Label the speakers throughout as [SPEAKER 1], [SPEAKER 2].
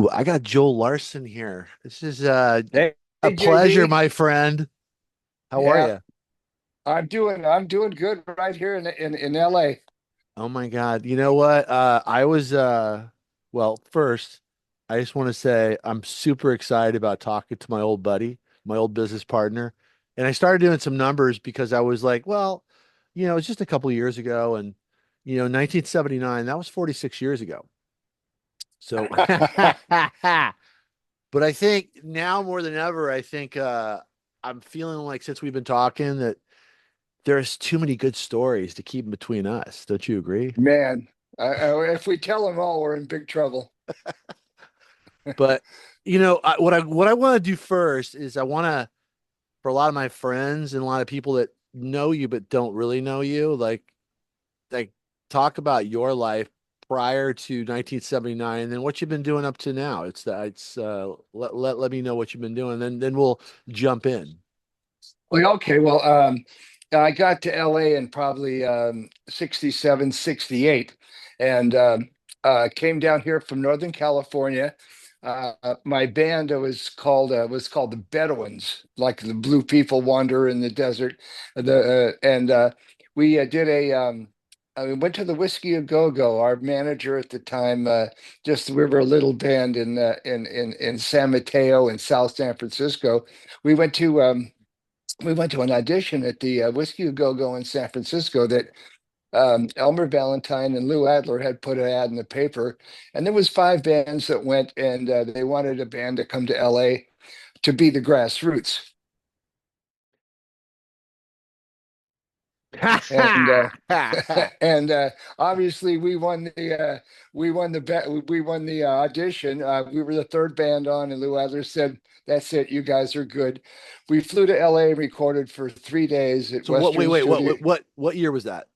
[SPEAKER 1] Ooh, I got Joel Larson here. This is
[SPEAKER 2] Hey,
[SPEAKER 1] a
[SPEAKER 2] hey,
[SPEAKER 1] pleasure,
[SPEAKER 2] JD.
[SPEAKER 1] my friend. How are
[SPEAKER 2] Yeah,
[SPEAKER 1] you?
[SPEAKER 2] I'm doing good right here in LA.
[SPEAKER 1] Oh my God. You know what? I was well, first, I just want to say I'm super excited about talking to my old buddy, my old business partner. And I started doing some numbers because I was like, well, it's just a couple of years ago and 1979, that was 46 years ago. So But I think now more than ever, I think I'm feeling like since we've been talking that there's too many good stories to keep between us. Don't you agree?
[SPEAKER 2] Man, if we tell them all, we're in big trouble.
[SPEAKER 1] But what I want to do first is I want to for a lot of my friends and a lot of people that know you but don't really know you, like talk about your life prior to 1979 and then what you've been doing up to now. Let me know what you've been doing, then we'll jump in.
[SPEAKER 2] Well, okay, well, I got to LA in probably 67, 68, and came down here from Northern California. My band was called the Bedouins, like the Blue People wander in the desert. And we did we went to the Whisky A Go Go. Our manager at the time, just we were a little band in San Mateo in South San Francisco. We went to an audition at the Whiskey A Go Go in San Francisco that Elmer Valentine and Lou Adler had put an ad in the paper, and there was five bands that went, and they wanted a band to come to LA to be the Grassroots. And and obviously we won the audition. We were the third band on, and Lou Adler said, "That's it, you guys are good." We flew to LA and recorded for 3 days at
[SPEAKER 1] So what, wait,
[SPEAKER 2] Western
[SPEAKER 1] wait,
[SPEAKER 2] Studio.
[SPEAKER 1] what year was that?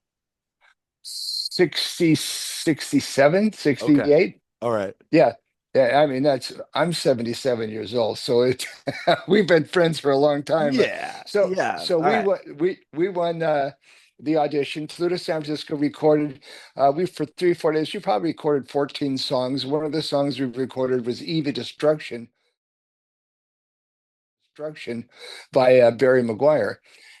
[SPEAKER 2] 60, 67,
[SPEAKER 1] Okay.
[SPEAKER 2] 68.
[SPEAKER 1] All right.
[SPEAKER 2] Yeah. Yeah, I mean I'm 77 years old, so it we've been friends for a long time.
[SPEAKER 1] Yeah.
[SPEAKER 2] So
[SPEAKER 1] Yeah.
[SPEAKER 2] so
[SPEAKER 1] All right.
[SPEAKER 2] we won the audition, flew to San Francisco, recorded we for 3 4 days. We probably recorded 14 songs. One of the songs we recorded was Eva Destruction by Barry McGuire.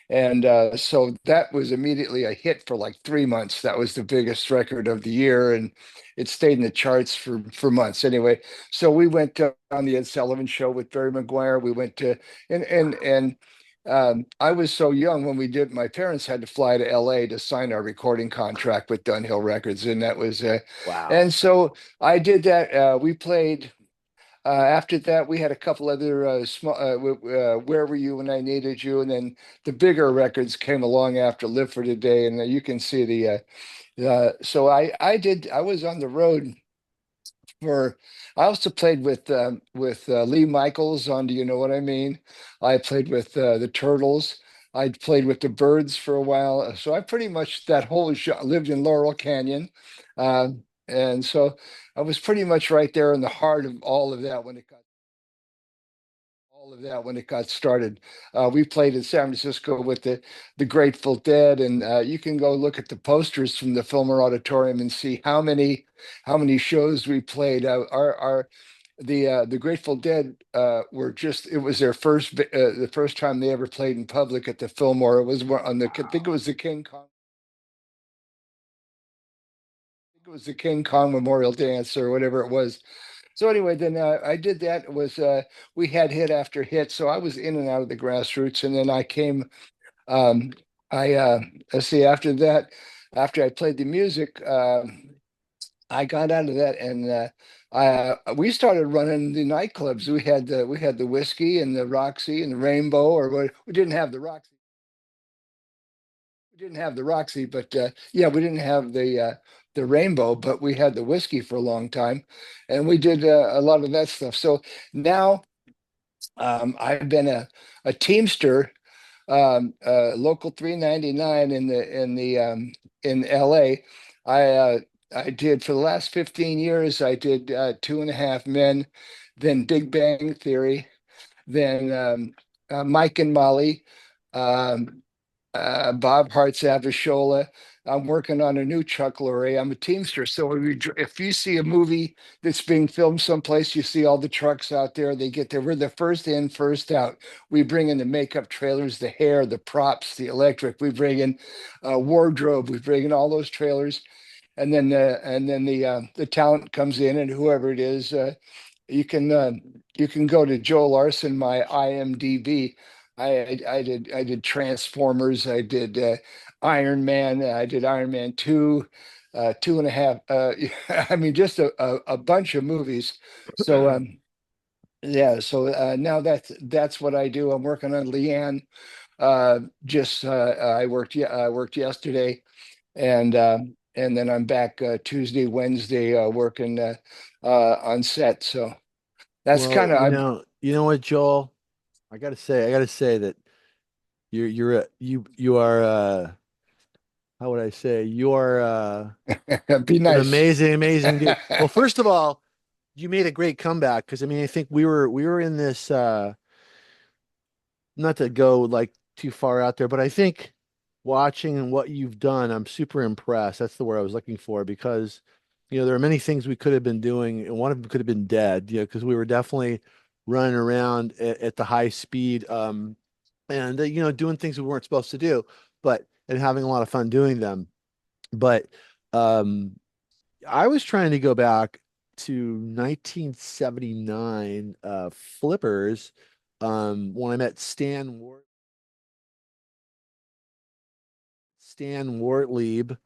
[SPEAKER 2] And so that was immediately a hit for like 3 months. That was the biggest record of the year, and it stayed in the charts for months. Anyway, so we went on the Ed Sullivan Show with Barry McGuire. We went to and I was so young when we did. My parents had to fly to L.A. to sign our recording contract with Dunhill Records, and that was
[SPEAKER 1] Wow.
[SPEAKER 2] and so I did that. We played. After that, we had a couple other small. Where Were You When I Needed You? And then the bigger records came along after Live for Today, and you can see the. So I was on the road for. I also played with Lee Michaels on Do You Know What I Mean? I played with the Turtles. I played with the Birds for a while. So I pretty much that whole lived in Laurel Canyon, uh, and so I was pretty much right there in the heart of all of that when it got started. We played in San Francisco with the Grateful Dead, and you can go look at the posters from the Fillmore Auditorium and see how many shows we played. Our the Grateful Dead were just it was their the first time they ever played in public at the Fillmore. It was on the I think
[SPEAKER 1] Wow.
[SPEAKER 2] it was the King Kong Memorial Dance or whatever it was. So anyway, then I did that. It was we had hit after hit, so I was in and out of the Grassroots, and then I came. Um, I let's see. After that, after I played the music, I got out of that, and we started running the nightclubs. We had the Whiskey and the Roxy and the Rainbow, or what? We didn't have the Roxy. We didn't have the Roxy, but yeah, we didn't have the Rainbow, but we had the Whiskey for a long time, and we did a lot of that stuff. So now I've been a Teamster, local 399 in LA. I did for the last 15 years. I did Two and a Half Men, then Big Bang Theory, then Mike and Molly. Um, Bob Hart's Avashola. I'm working on a new truck lorry. I'm a Teamster. So if you see a movie that's being filmed someplace, you see all the trucks out there. They get there. We're the first in, first out. We bring in the makeup trailers, the hair, the props, the electric. We bring in wardrobe. We bring in all those trailers, and then the talent comes in, and whoever it is, you can go to Joel Larson, my IMDb. I did Transformers. I did Iron Man. I did Iron Man 2, two and a half. I mean, just a bunch of movies. So yeah. So now that's what I do. I'm working on Leanne. Just I worked yesterday, and then I'm back Tuesday, Wednesday, working on set. So that's
[SPEAKER 1] Well,
[SPEAKER 2] kind of
[SPEAKER 1] you know what, Joel? I gotta say that you are how would I say you are
[SPEAKER 2] be
[SPEAKER 1] an
[SPEAKER 2] nice.
[SPEAKER 1] amazing dude. Well, first of all, you made a great comeback because I mean I think we were in this not to go like too far out there, but I think watching and what you've done, I'm super impressed. That's the word I was looking for because, you know, there are many things we could have been doing, and one of them could have been dead, you know, because we were definitely running around at the high speed, and you know, doing things we weren't supposed to do, but and having a lot of fun doing them. But um, I was trying to go back to 1979 Flippers when I met Stan Wortlieb.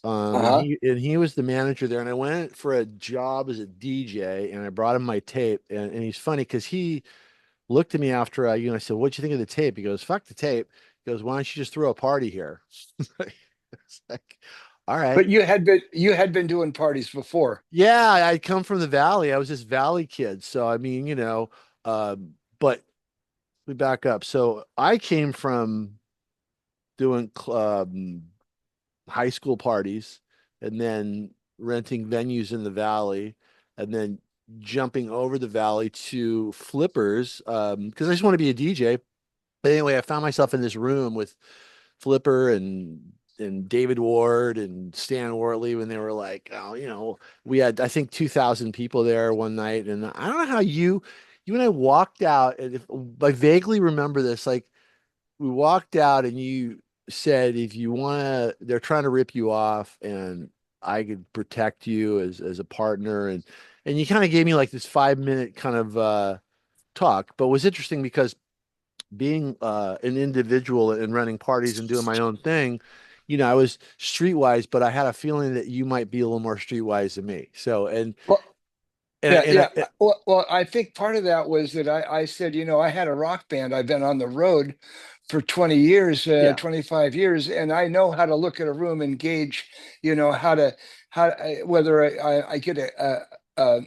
[SPEAKER 2] Uh-huh.
[SPEAKER 1] And he was the manager there. And I went for a job as a DJ and I brought him my tape. And he's funny because he looked at me after I, you know, I said, "What'd you think of the tape?" He goes, "Fuck the tape." He goes, "Why don't you just throw a party here?" It's like, all right.
[SPEAKER 2] But you had been doing parties before.
[SPEAKER 1] Yeah, I come from the valley. I was this valley kid. So I mean, you know, but we back up. So I came from doing high school parties and then renting venues in the valley and then jumping over the valley to Flippers because I just want to be a DJ. But anyway, I found myself in this room with Flipper and David Ward and Stan Wortley when they were like, oh, you know, we had I think 2,000 people there one night, and I don't know how you and I walked out, and if I vaguely remember this, like we walked out and you said if you want to they're trying to rip you off and I could protect you as a partner and you kind of gave me like this 5 minute kind of talk but it was interesting because being an individual and running parties and doing my own thing, you know, I was streetwise but I had a feeling that you might be a little more streetwise than me, so
[SPEAKER 2] Well,
[SPEAKER 1] and
[SPEAKER 2] yeah,
[SPEAKER 1] and
[SPEAKER 2] yeah.
[SPEAKER 1] I,
[SPEAKER 2] Well, I think part of that was that I said, I had a rock band. I've been on the road for 20 years,
[SPEAKER 1] yeah,
[SPEAKER 2] 25 years, and I know how to look at a room and gauge, whether I get a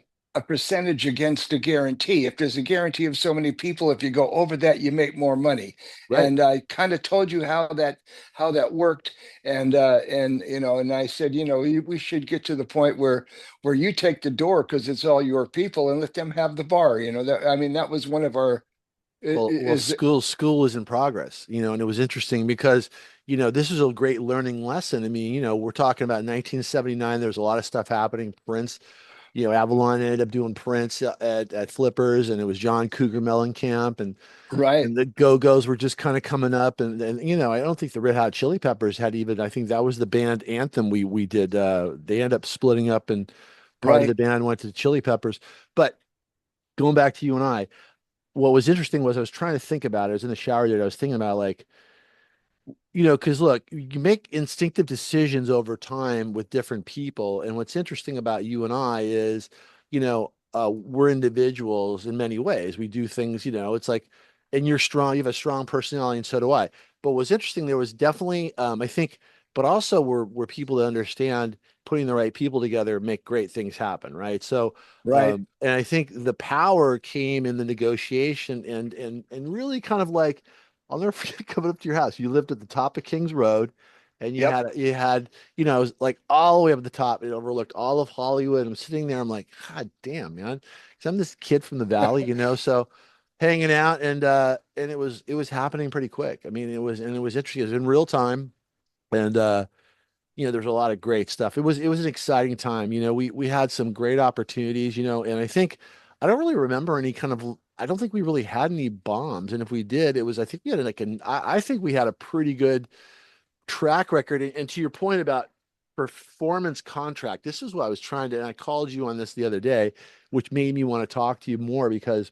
[SPEAKER 2] percentage against a guarantee. If there's a guarantee of so many people, if you go over that, you make more money.
[SPEAKER 1] right.
[SPEAKER 2] And I kind of told you how that worked, and I said, we should get to the point where you take the door because it's all your people and let them have the bar. That I mean, that was one of our
[SPEAKER 1] Well,
[SPEAKER 2] is
[SPEAKER 1] school is in progress, you know, and it was interesting because, you know, this is a great learning lesson. I mean, you know, we're talking about 1979. There was a lot of stuff happening. Prince, you know, Avalon ended up doing Prince at Flippers, and it was John Cougar Mellencamp,
[SPEAKER 2] right,
[SPEAKER 1] and the Go-Go's were just kind of coming up, and you know, I don't think the Red Hot Chili Peppers had even. I think that was the band anthem we did. They ended up splitting up, and part of the
[SPEAKER 2] right.
[SPEAKER 1] band went to the Chili Peppers. But going back to you and I what was interesting was I was trying to think about it. I was in the shower there. I was thinking about like, you know, because look, you make instinctive decisions over time with different people. And what's interesting about you and I is, you know, we're individuals in many ways. We do things, you know, it's like, and you're strong, you have a strong personality, and so do I. But what's interesting, there was definitely, I think, but also we're people that understand putting the right people together make great things happen, right? So,
[SPEAKER 2] Right.
[SPEAKER 1] and I think the power came in the negotiation and really kind of like I'll never forget coming up to your house. You lived at the top of Kings Road, and
[SPEAKER 2] Yep.
[SPEAKER 1] you had you know it was like all the way up at the top. It overlooked all of Hollywood. I'm sitting there. I'm like, God damn, man, because I'm this kid from the valley, you know. So hanging out and it was happening pretty quick. I mean, it was interesting. It was in real time, and there's a lot of great stuff. It was an exciting time. We had some great opportunities, and I think I don't really remember any kind of I don't think we really had any bombs. And if we did, it was I think we had like I think we had a pretty good track record. And to your point about performance contract, this is what I was trying to, and I called you on this the other day, which made me want to talk to you more because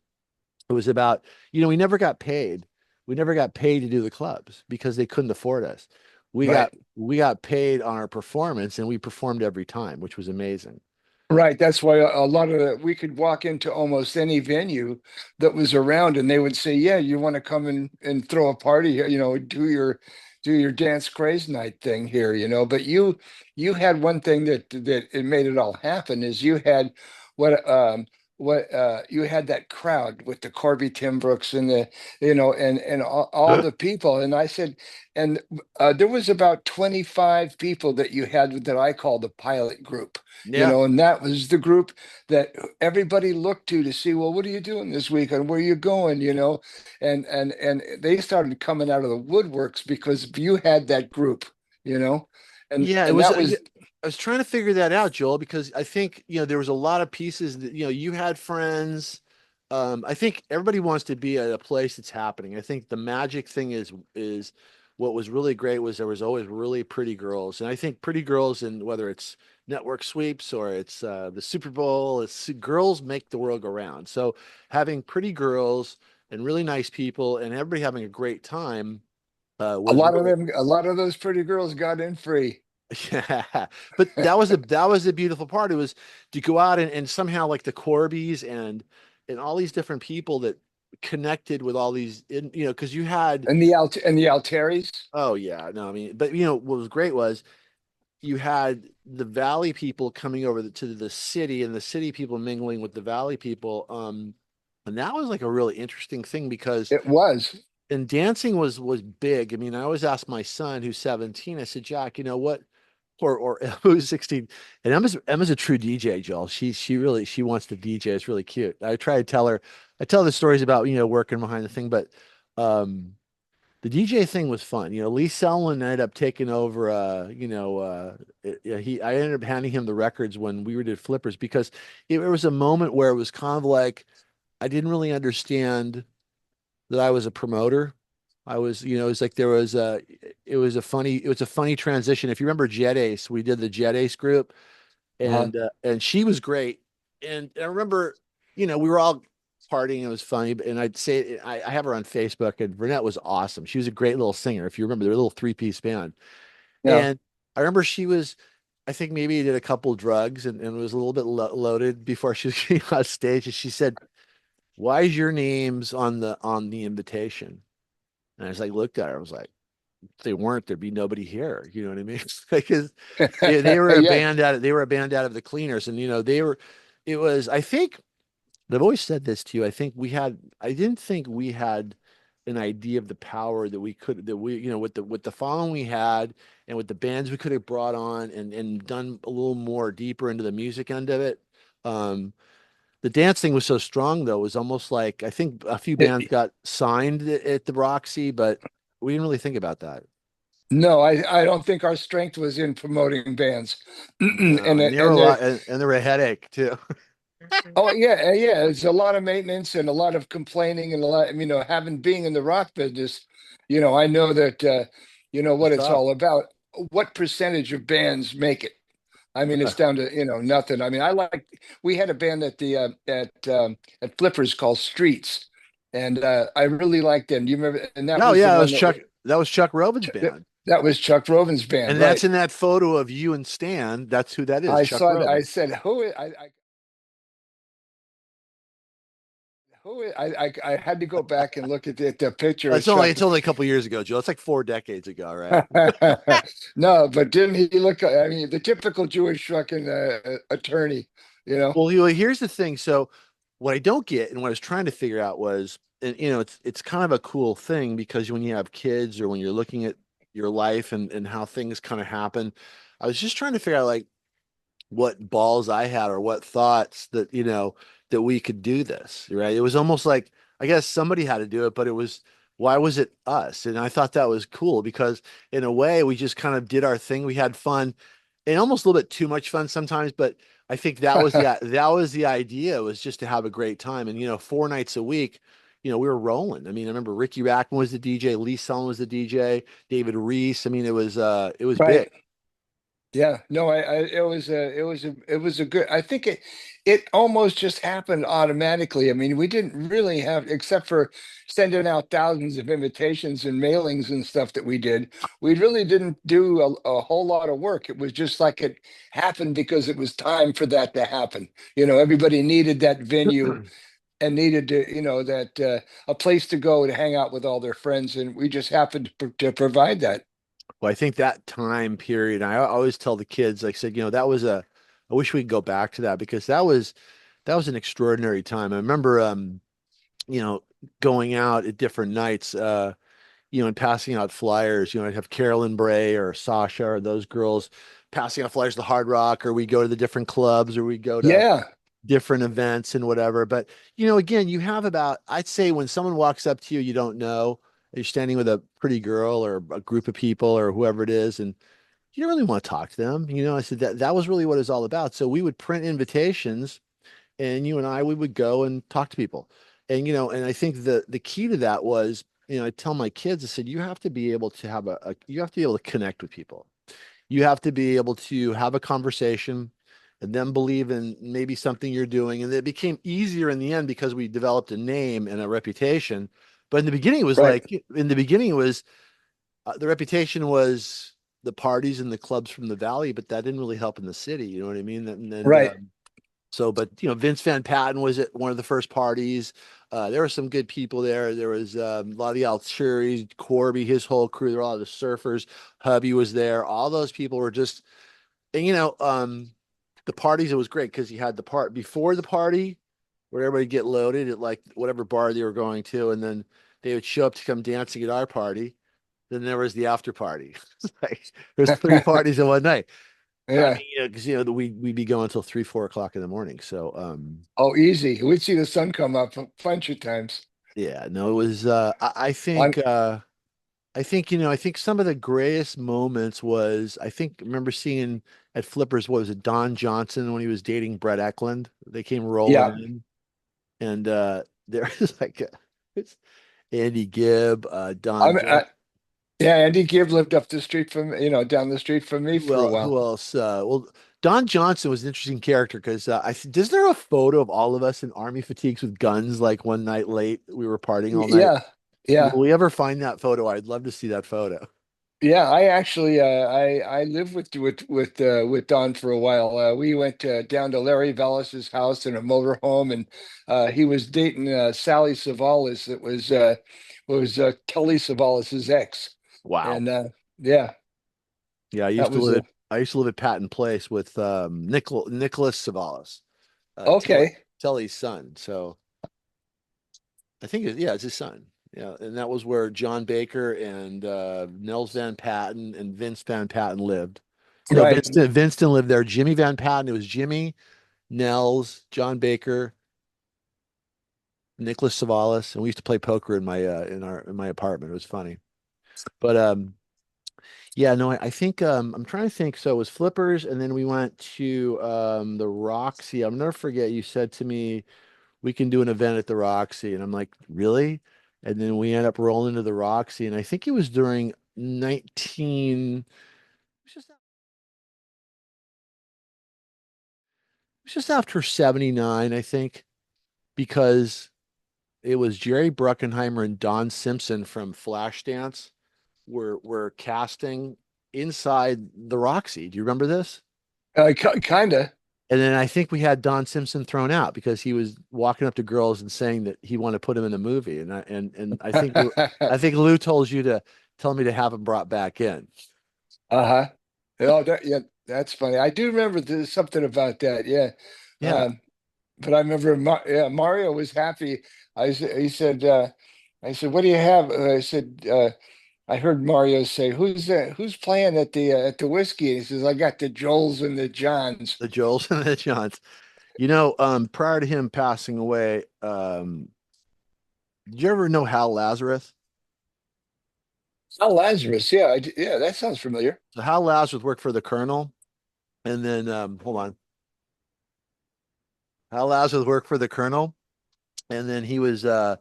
[SPEAKER 1] it was about, we never got paid. We never got paid to do the clubs because they couldn't afford us. We got
[SPEAKER 2] Right.
[SPEAKER 1] we got paid on our performance and we performed every time, which was amazing.
[SPEAKER 2] Right. That's why a lot of we could walk into almost any venue that was around and they would say, yeah, you want to come and throw a party, do your dance craze night thing here, but you had one thing that it made it all happen is you had what you had that crowd with the Corby Timbrooks and the and all the people. And I said, and there was about 25 people that you had that I call the pilot group,
[SPEAKER 1] Yeah.
[SPEAKER 2] and that was the group that everybody looked to see, well, what are you doing this weekend? Where are you going? And they started coming out of the woodworks because you had that group, you know, and
[SPEAKER 1] Yeah, it
[SPEAKER 2] and
[SPEAKER 1] was.
[SPEAKER 2] that was
[SPEAKER 1] I was trying to figure that out, Joel, because I think there was a lot of pieces that you had friends. I think everybody wants to be at a place that's happening. I think the magic thing is what was really great was there was always really pretty girls, and I think pretty girls, and whether it's network sweeps or it's the Super Bowl, it's girls make the world go round. So having pretty girls and really nice people and everybody having a great time
[SPEAKER 2] a
[SPEAKER 1] was
[SPEAKER 2] lot of
[SPEAKER 1] really.
[SPEAKER 2] them, a lot of those pretty girls got in free.
[SPEAKER 1] Yeah, but that was the beautiful part. It was to go out and somehow like the Corbys and all these different people that connected with all these because you had.
[SPEAKER 2] And the Altaris.
[SPEAKER 1] Oh yeah, no, I mean, but what was great was you had the Valley people coming over to the city and the city people mingling with the Valley people. And that was like a really interesting thing because
[SPEAKER 2] It was.
[SPEAKER 1] and dancing was big. I mean, I always ask my son who's 17, I said, Jack, you know what? Or who's 16, and Emma's a true DJ, Joel. She wants to DJ. It's really cute. I try to tell her, I tell the stories about working behind the thing, but um the DJ thing was fun. Lee Selwyn ended up taking over. I ended up handing him the records when we were did flippers because it was a moment where it was kind of like I didn't really understand that I was a promoter. I was, it was like it was a funny transition. If you remember Jet Ace, we did the Jet Ace group
[SPEAKER 2] Uh,
[SPEAKER 1] and she was great. And I remember, we were all partying. It was funny, and I'd say I have her on Facebook, and Vernette was awesome. She was a great little singer. If you remember, their little three-piece band.
[SPEAKER 2] yeah.
[SPEAKER 1] And I remember she was, I think maybe did a couple drugs and was a little bit loaded before she came on stage. And she said, "Why is your names on the invitation?" And I was like, looked at her. I was like, if they weren't, there'd be nobody here. You know what I mean? Because they were a
[SPEAKER 2] Yeah.
[SPEAKER 1] band out of the Cleaners, and they were. It was. I think I've always said this to you. I didn't think we had an idea of the power that we with the following we had and with the bands we could have brought on and done a little more deeper into the music end of it. Um, the dance thing was so strong though. It was almost like I think a few bands got signed at the Roxy, but we didn't really think about that.
[SPEAKER 2] No, I don't think our strength was in promoting bands. and
[SPEAKER 1] No, and they were
[SPEAKER 2] and
[SPEAKER 1] a
[SPEAKER 2] there
[SPEAKER 1] lot, and they were a headache too.
[SPEAKER 2] Oh yeah, yeah. It's a lot of maintenance and a lot of complaining and a lot, having being in the rock business, I know that
[SPEAKER 1] It's
[SPEAKER 2] what it's
[SPEAKER 1] tough.
[SPEAKER 2] all about. What percentage of bands make it? I mean,
[SPEAKER 1] Yeah.
[SPEAKER 2] it's down to, nothing. I mean, we had a band at Flippers called Streets, and I really liked them. Do you remember? And that
[SPEAKER 1] Oh
[SPEAKER 2] was the
[SPEAKER 1] yeah,
[SPEAKER 2] one that
[SPEAKER 1] that was Chuck Roven's band.
[SPEAKER 2] that was Chuck Roven's band,
[SPEAKER 1] And that's
[SPEAKER 2] right?
[SPEAKER 1] in that photo of you and Stan. That's who that is,
[SPEAKER 2] I
[SPEAKER 1] Chuck
[SPEAKER 2] saw that. I
[SPEAKER 1] Roven.
[SPEAKER 2] said, I had to go back and look at the picture of
[SPEAKER 1] It's only
[SPEAKER 2] Chuck.
[SPEAKER 1] it's only a couple years ago, Joe. It's like 4 decades ago, right?
[SPEAKER 2] No, but didn't he look? I mean, the typical Jewish fucking attorney, you know.
[SPEAKER 1] Well, here's the thing. So, what I don't get, and what I was trying to figure out was, and it's kind of a cool thing because when you have kids or when you're looking at your life and how things kind of happen, I was just trying to figure out like what balls I had or what thoughts that we could do this, right? It was almost like I guess somebody had to do it, but it was why was it us? And I thought that was cool because in a way we just kind of did our thing. We had fun and almost a little bit too much fun sometimes, but I think that was the idea was just to have a great time. And 4 nights a week, we were rolling. I mean, I remember Ricky Rackman was the DJ, Lee Sullen was the DJ, David Reese. I mean, it was
[SPEAKER 2] Right.
[SPEAKER 1] big.
[SPEAKER 2] Yeah, no, it was a good. I think it almost just happened automatically. I mean, we didn't really have, except for sending out thousands of invitations and mailings and stuff that we did. We really didn't do a whole lot of work. It was just like it happened because it was time for that to happen. Everybody needed that venue and needed to, that a place to go to hang out with all their friends, and we just happened to provide that.
[SPEAKER 1] Well, I think that time period, I always tell the kids, like I said, I wish we could go back to that because that was an extraordinary time. I remember, you know, going out at different nights, and passing out flyers. I'd have Carolyn Bray or Sasha or those girls passing out flyers to Hard Rock, or we go to the different clubs, or we go to
[SPEAKER 2] Yeah,
[SPEAKER 1] different events and whatever. But again, you have about, I'd say when someone walks up to you, you don't know, you're standing with a pretty girl or a group of people or whoever it is, and you don't really want to talk to them. I said that was really what it's all about. So we would print invitations and you and I, we would go and talk to people. And I think the key to that was, I tell my kids, I said, you have to be able to have you have to be able to connect with people. You have to be able to have a conversation and then believe in maybe something you're doing. And it became easier in the end because we developed a name and a reputation. But in the beginning, it was
[SPEAKER 2] right.
[SPEAKER 1] like, in the beginning, it was the reputation was the parties and the clubs from the valley, but that didn't really help in the city. You know what I mean? And
[SPEAKER 2] Right.
[SPEAKER 1] so, but Vince Van Patten was at one of the first parties. There were some good people there. There was a lot of the Alturis, Corby, his whole crew. There were a lot of the surfers. Hubby was there. All those people were just, and the parties. It was great because you had the part before the party where everybody get loaded at like whatever bar they were going to, and then they would show up to come dancing at our party. Then there was the after party. Like there's three parties in one night. I
[SPEAKER 2] Yeah.
[SPEAKER 1] mean, because we'd be going until 3, 4 o'clock in the morning. So
[SPEAKER 2] Oh, easy. We'd see the sun come up a bunch of times.
[SPEAKER 1] yeah, no, it was
[SPEAKER 2] On,
[SPEAKER 1] I think some of the greatest moments was I think remember seeing at Flippers, what was it, Don Johnson when he was dating Brett Eklund. They came rolling
[SPEAKER 2] yeah.
[SPEAKER 1] in and there was like it's Andy Gibb, Don
[SPEAKER 2] I'm,
[SPEAKER 1] Johnson.
[SPEAKER 2] yeah, Andy Gibb lived up the street from, down the street from me
[SPEAKER 1] Who
[SPEAKER 2] for a
[SPEAKER 1] else? Who
[SPEAKER 2] while.
[SPEAKER 1] else? Well, Don Johnson was an interesting character because is there a photo of all of us in army fatigues with guns like one night late? We were partying all night.
[SPEAKER 2] Yeah. Yeah.
[SPEAKER 1] Will we ever find that photo? I'd love to see that photo.
[SPEAKER 2] Yeah, I actually I lived with Don for a while. We went down to Larry Vallis's house in a motorhome, and he was dating Sally Savalas. That was Kelly Savallas's ex,
[SPEAKER 1] Wow.
[SPEAKER 2] and yeah,
[SPEAKER 1] Yeah,
[SPEAKER 2] that was a
[SPEAKER 1] I used to live at Patton Place with Nicholas Savalas,
[SPEAKER 2] okay,
[SPEAKER 1] Telly's son. So I think yeah, it's his son. Yeah, and that was where John Baker and Nels Van Patten and Vince Van Patten lived. No,
[SPEAKER 2] right,
[SPEAKER 1] Vince didn't live there. Jimmy Van Patten. It was Jimmy, Nels, John Baker, Nicholas Savalas, and we used to play poker in my apartment. It was funny. But yeah, no, I think I'm trying to think. So it was Flippers, and then we went to the Roxy. I'll never forget you said to me, we can do an event at the Roxy. And I'm like, really? And then we end up rolling to the Roxy. And I think it was during 19, it was just after 79, I think, because it was Jerry Bruckheimer and Don Simpson from Flashdance were casting inside the Roxy. Do you remember this?
[SPEAKER 2] Kinda.
[SPEAKER 1] And then I think we had Don Simpson thrown out because he was walking up to girls and saying that he wanted to put him in a movie. And I think Lou told you to tell me to have him brought back in.
[SPEAKER 2] Uh-huh. Oh, yeah, that's funny. I do remember there's something about that. Yeah.
[SPEAKER 1] Yeah.
[SPEAKER 2] But I remember yeah, Mario was happy. I said, what do you have? I said, I heard Mario say, who's playing at the whiskey? And he says, I got the Joels and the Johns.
[SPEAKER 1] The Joels and the Johns. Prior to him passing away, did you ever know Hal Lazarus?
[SPEAKER 2] Oh, Lazarus. Yeah, yeah, that sounds familiar.
[SPEAKER 1] So Hal Lazarus worked for the Colonel, and then hold on, Hal Lazarus worked for the Colonel, and then he was at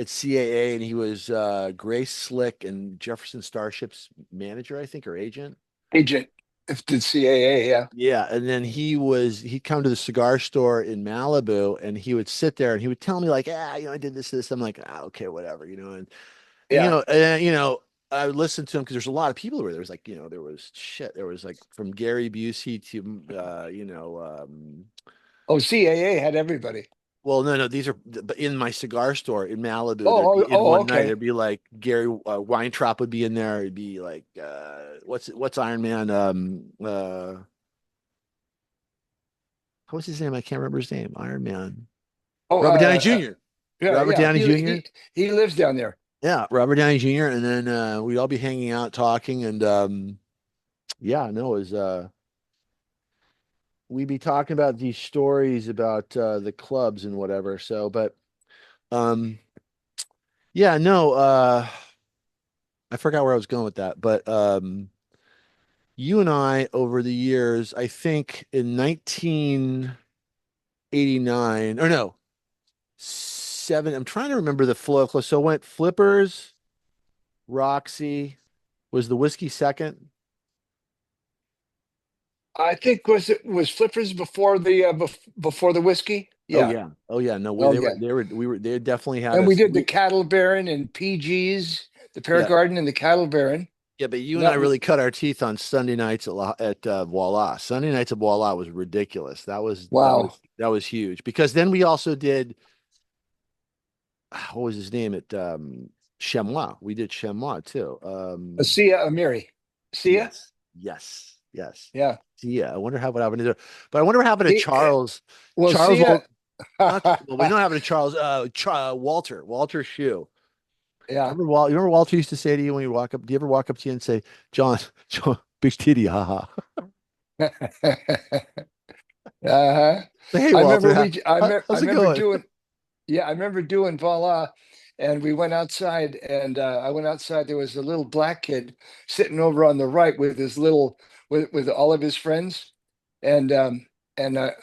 [SPEAKER 1] CAA, and he was Grace Slick and Jefferson Starship's manager, I think, or agent.
[SPEAKER 2] Agent, if the CAA, yeah.
[SPEAKER 1] Yeah, and then he'd come to the cigar store in Malibu, and he would sit there and he would tell me like, I did this. I'm like, okay, whatever, and
[SPEAKER 2] Yeah.
[SPEAKER 1] I would listen to him because there's a lot of people who were there. Was like, there was shit. There was like from Gary Busey to
[SPEAKER 2] Oh, CAA had everybody.
[SPEAKER 1] well, no, these are but in my cigar store in Malibu. There'd
[SPEAKER 2] Oh,
[SPEAKER 1] be
[SPEAKER 2] oh,
[SPEAKER 1] in
[SPEAKER 2] oh,
[SPEAKER 1] one night.
[SPEAKER 2] okay.
[SPEAKER 1] There'd be like Gary Weintraub would be in there. It'd be like what's Iron Man what's his name? I can't remember his name. Iron Man.
[SPEAKER 2] Oh,
[SPEAKER 1] Robert Downey Jr.
[SPEAKER 2] yeah,
[SPEAKER 1] Robert
[SPEAKER 2] yeah.
[SPEAKER 1] Downey Jr.
[SPEAKER 2] He lives down there.
[SPEAKER 1] Yeah, Robert Downey Jr. And then we'd all be hanging out talking and yeah, no, it was we'd be talking about these stories about the clubs and whatever. So, but um yeah, no, I forgot where I was going with that, but you and I over the years, I think in 1989 or no, seven, I'm trying to remember the flow. So it went Flippers, Roxy, was the whiskey second?
[SPEAKER 2] I think was Flippers before the whiskey?
[SPEAKER 1] Oh
[SPEAKER 2] Yeah.
[SPEAKER 1] yeah. Oh yeah. No,
[SPEAKER 2] Oh yeah.
[SPEAKER 1] they definitely had
[SPEAKER 2] And we
[SPEAKER 1] us.
[SPEAKER 2] did the Cattle Baron and PG's, the Pear
[SPEAKER 1] Yeah.
[SPEAKER 2] Garden and the Cattle Baron.
[SPEAKER 1] Yeah, but you
[SPEAKER 2] And
[SPEAKER 1] and I
[SPEAKER 2] that was
[SPEAKER 1] really cut our teeth on Sunday nights at Voila. Sunday nights at Voila was ridiculous.
[SPEAKER 2] wow.
[SPEAKER 1] That was huge because then we also did what was his name at Chamois. We did Chamois too.
[SPEAKER 2] Sia Amiri. Sia?
[SPEAKER 1] Yes, yes.
[SPEAKER 2] Yeah.
[SPEAKER 1] Yeah, I wonder how what happened to her. But I wonder what happened to
[SPEAKER 2] He,
[SPEAKER 1] Charles.
[SPEAKER 2] well,
[SPEAKER 1] Charles
[SPEAKER 2] Sia.
[SPEAKER 1] Wal not well, we know what happened to Charles Walter Shue.
[SPEAKER 2] Yeah.
[SPEAKER 1] You remember Walter used to say to you when you walk up, do you ever walk up to you and say, John, John, big titty, haha.
[SPEAKER 2] Uh-huh.
[SPEAKER 1] Hey
[SPEAKER 2] I
[SPEAKER 1] Walter,
[SPEAKER 2] remember I
[SPEAKER 1] how's it
[SPEAKER 2] remember
[SPEAKER 1] going?
[SPEAKER 2] doing yeah, I remember doing Voila, and we went outside, and I went outside. There was a little black kid sitting over on the right with his little with all of his friends, and I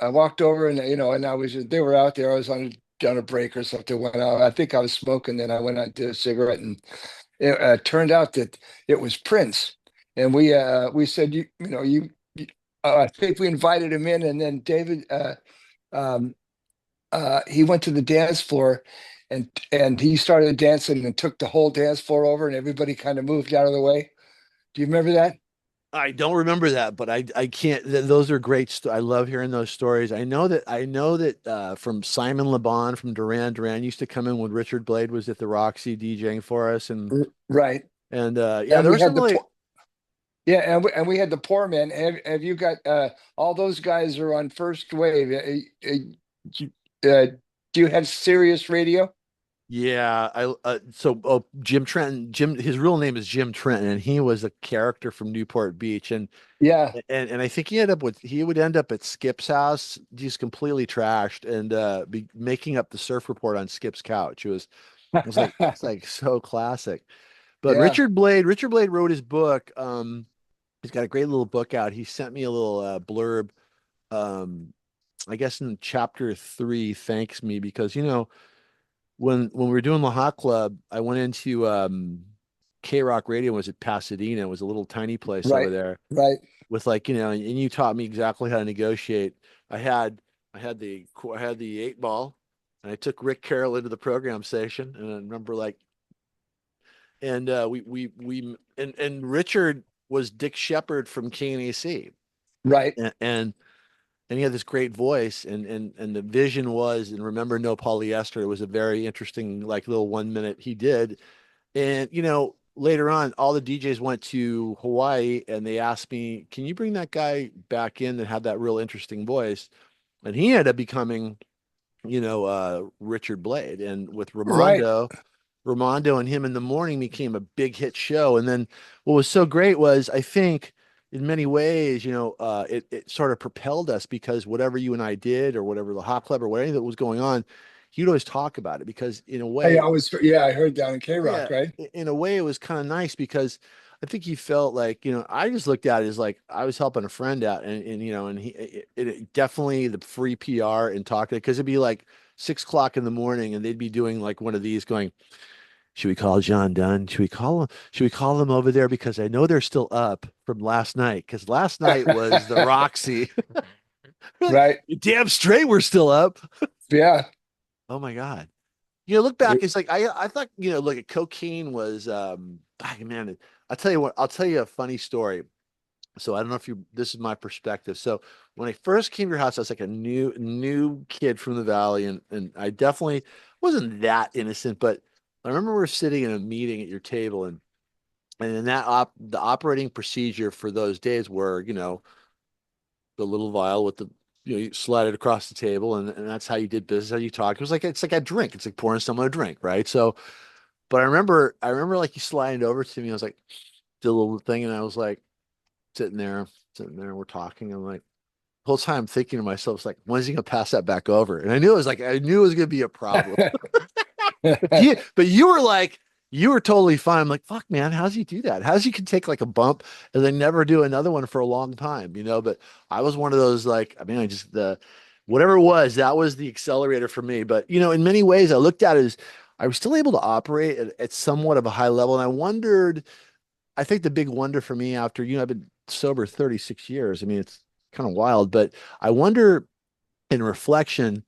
[SPEAKER 2] walked over, and and they were out there. I was on a break or something. Went out. I think I was smoking. Then I went out to a cigarette, and it turned out that it was Prince, and we said I think we invited him in, and then David. Um, he went to the dance floor and he started dancing and took the whole dance floor over and everybody kind of moved out of the way. Do you remember that?
[SPEAKER 1] I don't remember that, but I can't. Those are great. I love hearing those stories. I know that from Simon LeBon from Duran used to come in when Richard Blade was at the Roxy DJing for us,
[SPEAKER 2] Right.
[SPEAKER 1] and yeah,
[SPEAKER 2] And
[SPEAKER 1] there
[SPEAKER 2] we
[SPEAKER 1] was some
[SPEAKER 2] had the
[SPEAKER 1] really
[SPEAKER 2] poor, yeah, and we had the poor man. Have you got all those guys are on first wave? Do you have Sirius radio?
[SPEAKER 1] yeah. Jim Trenton. His real name is Jim Trenton, and he was a character from Newport Beach,
[SPEAKER 2] Yeah.
[SPEAKER 1] and I think he would end up at Skip's house, just completely trashed, and be making up the surf report on Skip's couch. It's like so classic. But
[SPEAKER 2] Yeah.
[SPEAKER 1] Richard Blade wrote his book. He's got a great little book out. He sent me a little blurb. Um, I guess in chapter 3, thanks me because when we were doing the Hot Club, I went into K Rock Radio was at Pasadena. It was a little tiny place over
[SPEAKER 2] Right.
[SPEAKER 1] there
[SPEAKER 2] Right.
[SPEAKER 1] with like and you taught me exactly how to negotiate. I had I had the 8 ball, and I took Rick Carroll into the program station, and I remember like and and Richard was Dick Shepherd from KNAC,
[SPEAKER 2] Right.
[SPEAKER 1] and and he had this great voice, and the vision was, and remember no polyester. It was a very interesting like little 1 minute he did, and later on all the DJs went to Hawaii, and they asked me, can you bring that guy back in that had that real interesting voice, and he ended up becoming Richard Blade, and with
[SPEAKER 2] Right.
[SPEAKER 1] Ramondo and him in the morning became a big hit show. And then what was so great was, I think, in many ways, it sort of propelled us because whatever you and I did, or whatever the Hot Club or whatever that was going on, he'd always talk about it because in a
[SPEAKER 2] Hey,
[SPEAKER 1] way,
[SPEAKER 2] I was, yeah, I heard down in K
[SPEAKER 1] yeah,
[SPEAKER 2] Rock, right?
[SPEAKER 1] in a way, it was kind of nice because I think he felt like, I just looked at it as like I was helping a friend out, and it definitely the free PR and talking because it'd be like 6 o'clock in the morning, and they'd be doing like one of these going, should we call John Dunn? Should we call him? Should we call them over there because I know they're still up from last night? Because last night was the Roxy. We're like,
[SPEAKER 2] Right.
[SPEAKER 1] you damn straight we're still up.
[SPEAKER 2] Yeah.
[SPEAKER 1] Oh my God. Look back, it's like I thought, look at cocaine was man, I'll tell you what, I'll tell you a funny story. So I don't know if you this is my perspective. So when I first came to your house, I was like a new kid from the valley, and I definitely wasn't that innocent, but I remember we were sitting in a meeting at your table, and in the operating procedure for those days were, the little vial with the you slide it across the table, and that's how you did business, how you talk. It's like a drink. It's like pouring someone a drink, right? So, but I remember like you sliding it over to me. I was like, did a little thing, and I was like sitting there, and we're talking. I'm like, the whole time thinking to myself, it's like, when's he gonna pass that back over? And I knew it was gonna be a problem. But you were like, you were totally fine. I'm like, fuck, man, how's he do that? How's he can take like a bump and then never do another one for a long time, But I was one of those like, I mean, I just the whatever it was, that was the accelerator for me. But in many ways, I looked at it as I was still able to operate at somewhat of a high level, and I wondered. I think the big wonder for me after I've been sober 36 years. I mean, it's kind of wild, but I wonder in reflection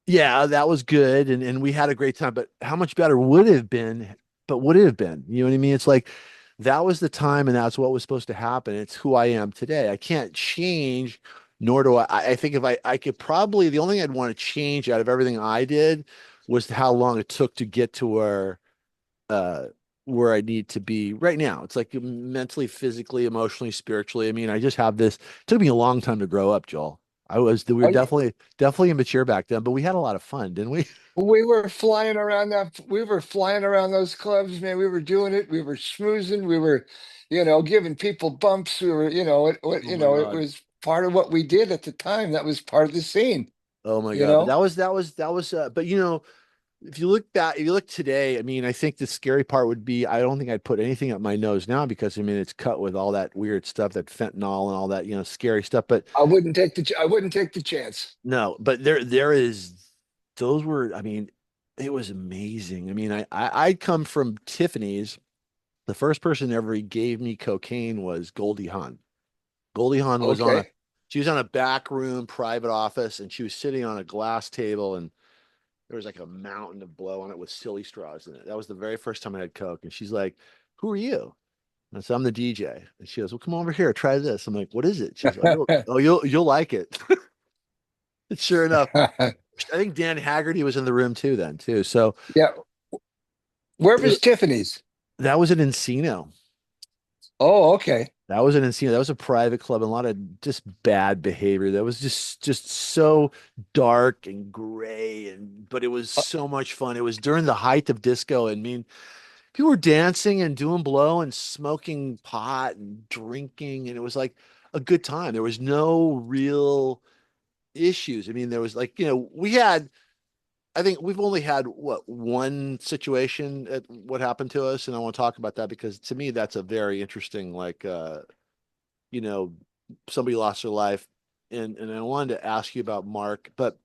[SPEAKER 1] yeah, that was good, and we had a great time. But how much better would it have been? But would it have been? You know what I mean? It's like that was the time, and that's what was supposed to happen. It's who I am today. I can't change, nor do I. I think if I could probably the only thing I'd want to change out of everything I did was how long it took to get to uh where I need to be right now. It's like mentally, physically, emotionally, spiritually. I mean, I just have this. It took me a long time to grow up, Joel. We were
[SPEAKER 2] Oh, yeah.
[SPEAKER 1] definitely immature back then, but we had a lot of fun, didn't we?
[SPEAKER 2] We were flying around those clubs, man. We were doing it. We were schmoozing. We were, giving people bumps. We were,
[SPEAKER 1] Oh my
[SPEAKER 2] it
[SPEAKER 1] God.
[SPEAKER 2] was part of what we did at the time. That was part of the scene,
[SPEAKER 1] Oh my
[SPEAKER 2] you
[SPEAKER 1] God. But
[SPEAKER 2] know?
[SPEAKER 1] that was but if you look back, if you look today, I mean, I think the scary part would be I don't think I'd put anything up my nose now because I mean it's cut with all that weird stuff, that fentanyl and all that, scary stuff. But
[SPEAKER 2] I wouldn't take the chance.
[SPEAKER 1] no, but there is those were, I mean, it was amazing. I mean, I'd come from Tiffany's. The first person ever gave me cocaine was Goldie Hawn. Goldie Hawn was
[SPEAKER 2] Okay.
[SPEAKER 1] she was on a back room private office, and she was sitting on a glass table, and there was like a mountain of blow on it with silly straws in it. That was the very first time I had Coke. And she's like, "Who are you?" And I said, "I'm the DJ." And she goes, "Well, come over here, try this." I'm like, "What is it?" She goes, "You'll like it." And sure enough, I think Dan Haggerty was in the room too then too. So
[SPEAKER 2] Yeah. Where
[SPEAKER 1] it,
[SPEAKER 2] was Tiffany's?
[SPEAKER 1] that was an Encino.
[SPEAKER 2] Oh, okay.
[SPEAKER 1] That was an Encino. That was a private club and a lot of just bad behavior. That was just so dark and gray, but it was
[SPEAKER 2] Uh,
[SPEAKER 1] so much fun. It was during the height of disco. And I mean, people were dancing and doing blow and smoking pot and drinking, and it was like a good time. There was no real issues. I mean, there was like, I think we've only had what one situation at what happened to us, and I want to talk about that because to me that's a very interesting like you know, somebody lost their life, and I wanted to ask you about Mark, but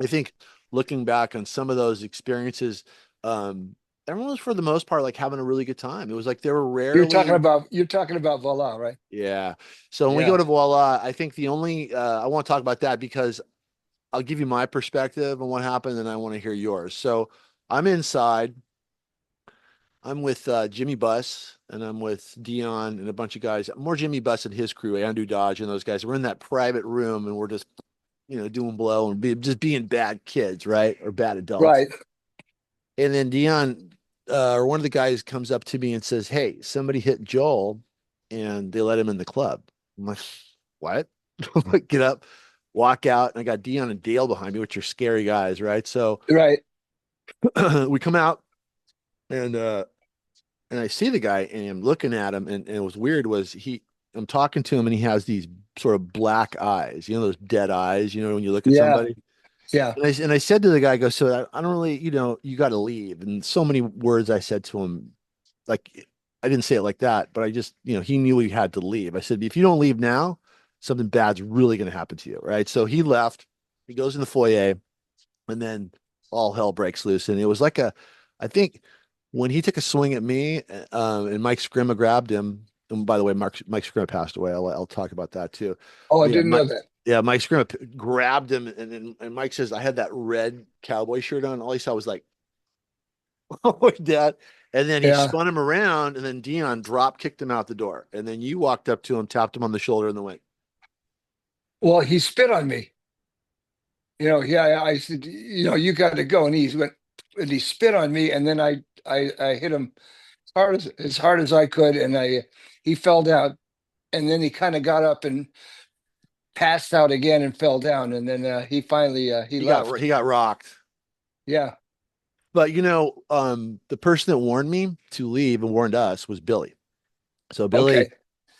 [SPEAKER 1] I think looking back on some of those experiences, um, everyone was for the most part like having a really good time. It was like there were rarely,
[SPEAKER 2] you're talking about Voila, right?
[SPEAKER 1] yeah. So when we go
[SPEAKER 2] Yeah.
[SPEAKER 1] to Voila, I think the only I want to talk about that because I'll give you my perspective on what happened, and I want to hear yours. So I'm inside. I'm with Jimmy Buss and I'm with Dion and a bunch of guys. More Jimmy Buss and his crew, Andrew Dodge and those guys. We're in that private room and we're just, doing blow and just being bad kids, right? Or bad adults.
[SPEAKER 2] Right.
[SPEAKER 1] And then Dion, or one of the guys comes up to me and says, "Hey, somebody hit Joel and they let him in the club." I'm like, "What?" I'm like, get up, walk out. And I got Dion and Dale behind me, which are scary guys, right? So
[SPEAKER 2] Right.
[SPEAKER 1] we come out and I see the guy and I'm looking at him and it was weird was I'm talking to him and he has these sort of black eyes, those dead eyes, when you look at
[SPEAKER 2] Yeah.
[SPEAKER 1] somebody.
[SPEAKER 2] Yeah.
[SPEAKER 1] And I said to the guy, I go, so I don't really, you got to leave. And so many words I said to him, like I didn't say it like that, but I just, he knew he had to leave. I said, if you don't leave now, something bad's really going to happen to you, right? So he left. He goes in the foyer, and then all hell breaks loose. And it was like I think when he took a swing at me, and Mike Scrimma grabbed him. And by the way, Mike Scrimma passed away. I'll talk about that too.
[SPEAKER 2] Oh, I
[SPEAKER 1] But
[SPEAKER 2] didn't know that.
[SPEAKER 1] Mike Scrimma grabbed him, and Mike says, I had that red cowboy shirt on. All he saw was like, oh, my dad. And then he
[SPEAKER 2] Yeah.
[SPEAKER 1] spun him around, and then Dion drop kicked him out the door. And then you walked up to him, tapped him on the shoulder, and then went,
[SPEAKER 2] Well, he spit on me. Yeah, I said, you got to go. And he spit on me. And then I hit him hard as I could. And he fell down. And then he kind of got up and passed out again and fell down. And then he finally, he left.
[SPEAKER 1] he got rocked.
[SPEAKER 2] Yeah.
[SPEAKER 1] But the person that warned me to leave and warned us was Billy. So
[SPEAKER 2] Okay.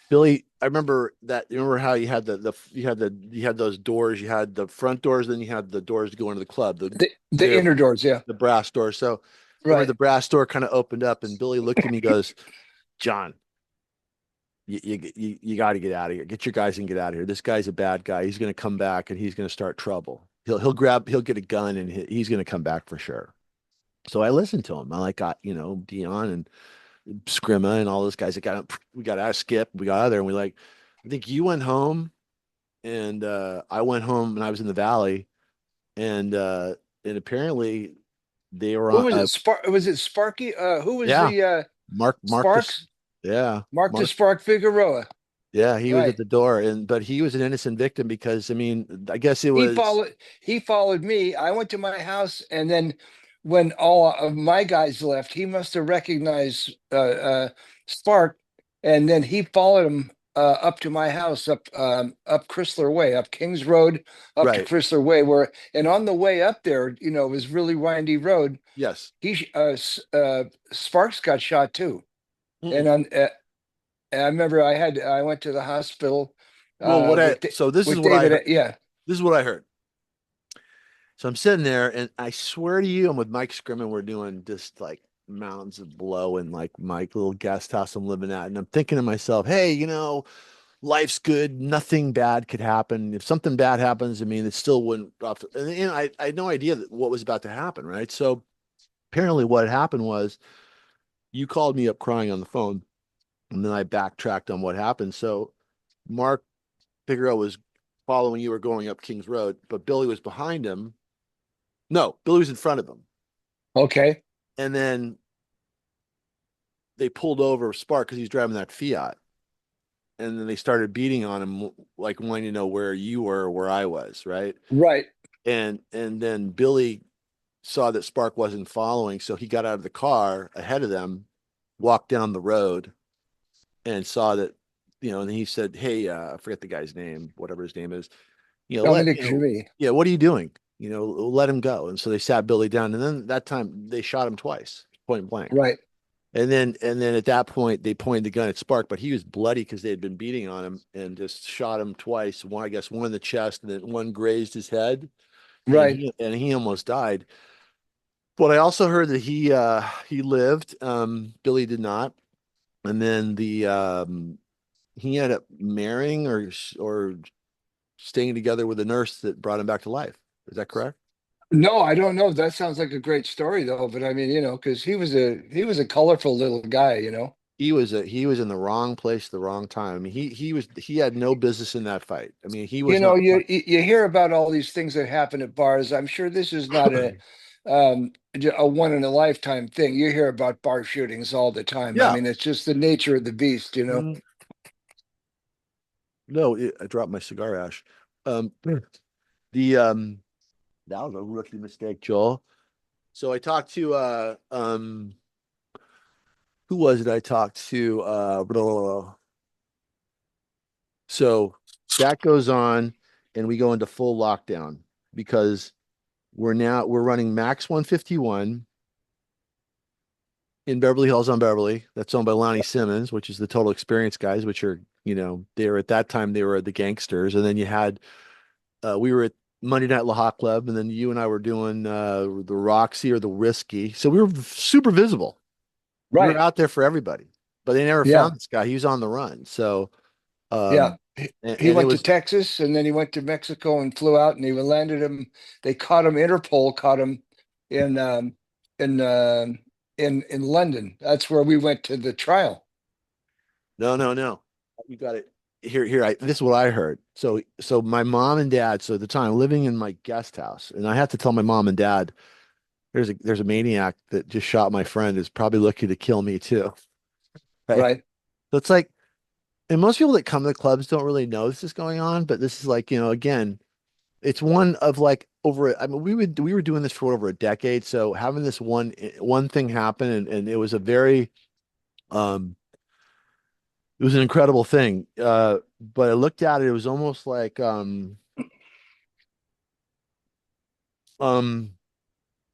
[SPEAKER 1] Billy, I remember that. You remember how you had you had those doors. You had the front doors, then you had the doors to go into the club.
[SPEAKER 2] The inner doors. Yeah.
[SPEAKER 1] The brass door. So remember
[SPEAKER 2] Right.
[SPEAKER 1] the brass door kind of opened up, and Billy looked at me, and goes, John, you got to get out of here. Get your guys and get out of here. This guy's a bad guy. He's going to come back and he's going to start trouble. He'll get a gun and he's going to come back for sure. So I listened to him. I like got, Dion and Scrimma and all those guys that we got out of Skip. We got out of there and I think you went home and I went home and I was in the valley and apparently they were
[SPEAKER 2] Who
[SPEAKER 1] on,
[SPEAKER 2] was it? Was it Sparky? Who was
[SPEAKER 1] yeah,
[SPEAKER 2] the
[SPEAKER 1] Mark this,
[SPEAKER 2] Sparks?
[SPEAKER 1] yeah,
[SPEAKER 2] Mark the
[SPEAKER 1] Mark.
[SPEAKER 2] Spark Figueroa.
[SPEAKER 1] Yeah, he was at
[SPEAKER 2] Right.
[SPEAKER 1] the door but he was an innocent victim because I mean, I guess it
[SPEAKER 2] He
[SPEAKER 1] was
[SPEAKER 2] followed he followed me. I went to my house, and then when all of my guys left, he must have recognized Spark, and then he followed him up to my house, up Chrysler Way, up Kings Road, up to
[SPEAKER 1] right.
[SPEAKER 2] Chrysler Way, where and on the way up there, it was really windy road.
[SPEAKER 1] Yes.
[SPEAKER 2] Sparks got shot too, and
[SPEAKER 1] Mm-mm.
[SPEAKER 2] on and I remember I went to the hospital
[SPEAKER 1] Well, so
[SPEAKER 2] with David. Yeah,
[SPEAKER 1] this is what I heard. So I'm sitting there and I swear to you, I'm with Mike Scrimman. We're doing just like mountains of blow in like my little guest house I'm living at. And I'm thinking to myself, hey, life's good. Nothing bad could happen. If something bad happens, I mean, it still wouldn't. And I had no idea what was about to happen, right? So apparently, what had happened was you called me up crying on the phone, and then I backtracked on what happened. So Mark Figueroa was following you or going up Kings Road, but Billy was behind him. No, Billy was in front of him.
[SPEAKER 2] okay,
[SPEAKER 1] And then they pulled over Spark because he was driving that Fiat. And then they started beating on him, like wanting to know where you were or where I was, right?
[SPEAKER 2] right.
[SPEAKER 1] And then Billy saw that Spark wasn't following, so he got out of the car ahead of them, walked down the road, and saw that, and he said, "Hey, I forget the guy's name, whatever his name is.
[SPEAKER 2] Dominic Jury.
[SPEAKER 1] Yeah, what are you doing? Let him go." And so they sat Billy down, and then that time they shot him twice, point blank.
[SPEAKER 2] Right,
[SPEAKER 1] And then at that point they pointed the gun at Spark, but he was bloody because they had been beating on him and just shot him twice. One, I guess, one in the chest, and then one grazed his head, and
[SPEAKER 2] right.
[SPEAKER 1] he almost died. But I also heard that he lived. Billy did not, and then the he ended up marrying or staying together with a nurse that brought him back to life. Is that correct?
[SPEAKER 2] No, I don't know. That sounds like a great story though. But I mean, because he was a colorful little guy.
[SPEAKER 1] He was in the wrong place, the wrong time. I mean, he had no business in that fight. I mean, he was
[SPEAKER 2] You know,
[SPEAKER 1] not.
[SPEAKER 2] you hear about all these things that happen at bars. I'm sure this is not a one in a lifetime thing. You hear about bar shootings all the time. I
[SPEAKER 1] Yeah.
[SPEAKER 2] mean, it's just the nature of the beast.
[SPEAKER 1] Mm, no, I dropped my cigar ash. The that was a rookie mistake, Joel. So I talked to who was it I talked to? Blah, blah, blah. So that goes on, and we go into full lockdown because we're running Max 151 in Beverly Hills on Beverly. That's owned by Lonnie Simmons, which is the Total Experience guys, which are, they were at that time they were the gangsters. And then you had we were at Monday Night La Club, and then you and I were doing the Roxy or the Whiskey. So we were super visible. We were
[SPEAKER 2] Right.
[SPEAKER 1] out there for everybody, but they never
[SPEAKER 2] Yeah.
[SPEAKER 1] found this guy. He was on the run. So,
[SPEAKER 2] Yeah.
[SPEAKER 1] um,
[SPEAKER 2] He
[SPEAKER 1] and it
[SPEAKER 2] went to
[SPEAKER 1] was
[SPEAKER 2] Texas and then he went to Mexico and flew out and he landed him. They caught him. Interpol caught him in in in London. That's where we went to the trial.
[SPEAKER 1] no, no, no. You got it. Here. This is what I heard. So my mom and dad. So at the time, living in my guest house, and I have to tell my mom and dad, there's a maniac that just shot my friend. Is probably looking to kill me too. Right.
[SPEAKER 2] Right.
[SPEAKER 1] So it's like, and most people that come to the clubs don't really know this is going on, but this is like, again, it's one of like over. I mean, we were doing this for over a decade, so having this one thing happen, and it was a very um it was an incredible thing. But I looked at it, it was almost like um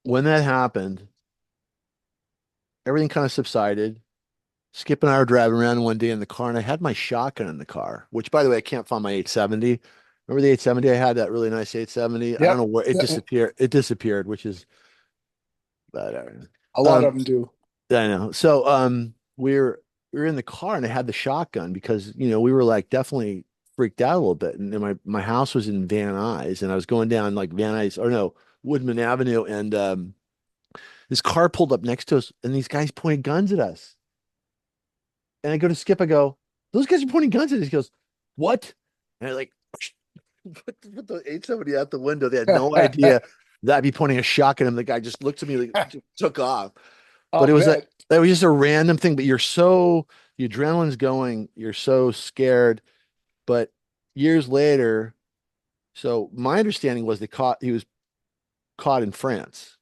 [SPEAKER 1] when that happened, everything kind of subsided. Skip and I were driving around one day in the car, and I had my shotgun in the car, which, by the way, I can't find my 870. Remember the 870? I had that really nice 870. I don't know
[SPEAKER 2] Yep.
[SPEAKER 1] where it
[SPEAKER 2] Yeah.
[SPEAKER 1] disappeared. It disappeared, which is whatever.
[SPEAKER 2] A lot of
[SPEAKER 1] Um,
[SPEAKER 2] them do.
[SPEAKER 1] I know. So, we were in the car, and I had the shotgun because we were like definitely freaked out a little bit, and then my house was in Van Nuys, and I was going down like Van Nuys or no Woodman Avenue, and this car pulled up next to us, and these guys pointed guns at us. And I go to Skip. I go, those guys are pointing guns at us. He goes, what? And I like put the 870 out the window. They had no idea that I'd be pointing a shotgun at him. The guy just looked at me like just took off. But
[SPEAKER 2] I'll
[SPEAKER 1] it was like
[SPEAKER 2] bet.
[SPEAKER 1] that was just a random thing. But the adrenaline's going. You're so scared. But years later, so my understanding was he was caught in France.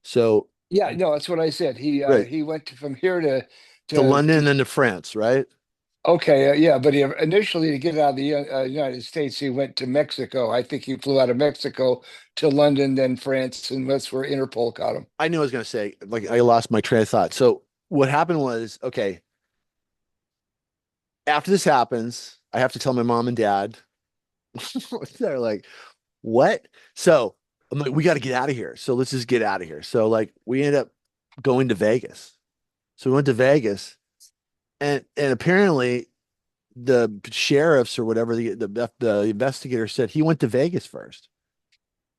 [SPEAKER 1] So
[SPEAKER 2] Yeah, no, that's what I said.
[SPEAKER 1] right
[SPEAKER 2] He went from here to
[SPEAKER 1] to
[SPEAKER 2] to
[SPEAKER 1] London
[SPEAKER 2] to
[SPEAKER 1] and then to France, right?
[SPEAKER 2] okay, yeah, but he initially to get out of the United States, he went to Mexico. I think he flew out of Mexico to London, then France, and that's where Interpol caught him.
[SPEAKER 1] I knew I was going to say, like, I lost my train of thought. So what happened was, okay, after this happens, I have to tell my mom and dad. They're like, what? So I'm like, we got to get out of here. So let's just get out of here. So like we ended up going to Vegas. So we went to Vegas, and apparently the sheriffs or whatever the investigator said he went to Vegas first.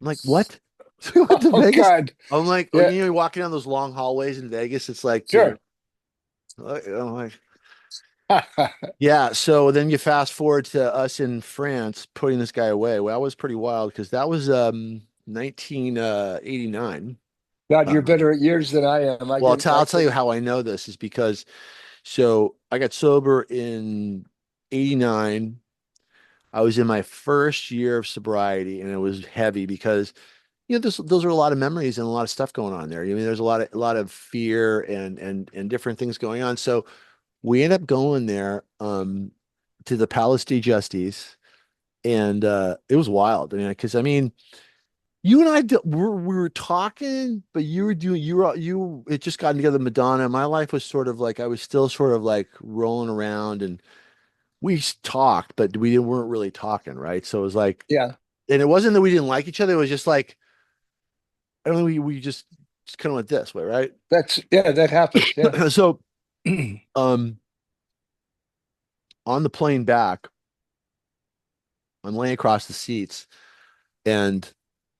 [SPEAKER 1] I'm like, what? So we went to
[SPEAKER 2] Oh
[SPEAKER 1] Vegas.
[SPEAKER 2] God,
[SPEAKER 1] I'm like, oh,
[SPEAKER 2] yeah,
[SPEAKER 1] you're walking down those long hallways in Vegas. It's like,
[SPEAKER 2] sure.
[SPEAKER 1] I'm like, yeah. So then you fast forward to us in France putting this guy away. Well, that was pretty wild because that was 1989.
[SPEAKER 2] God, you're
[SPEAKER 1] Um,
[SPEAKER 2] better at years than I am.
[SPEAKER 1] well, I'll
[SPEAKER 2] I
[SPEAKER 1] tell you
[SPEAKER 2] can,
[SPEAKER 1] how I know this is because so I got sober in 89. I was in my first year of sobriety, and it was heavy because those are a lot of memories and a lot of stuff going on there. I mean, there's a lot of fear and different things going on. So we end up going there to the Palace de Justice, and it was wild. I mean, because I mean, you and I we were talking, but you it just got together Madonna. My life was sort of like I was still sort of like rolling around, and talked, but we weren't really talking, right? So it was like,
[SPEAKER 2] yeah,
[SPEAKER 1] and it wasn't that we didn't like each other. It was just like I don't know, we just kind of went this way, right?
[SPEAKER 2] yeah, that happens. Yeah,
[SPEAKER 1] So um on the plane back, I'm laying across the seats, and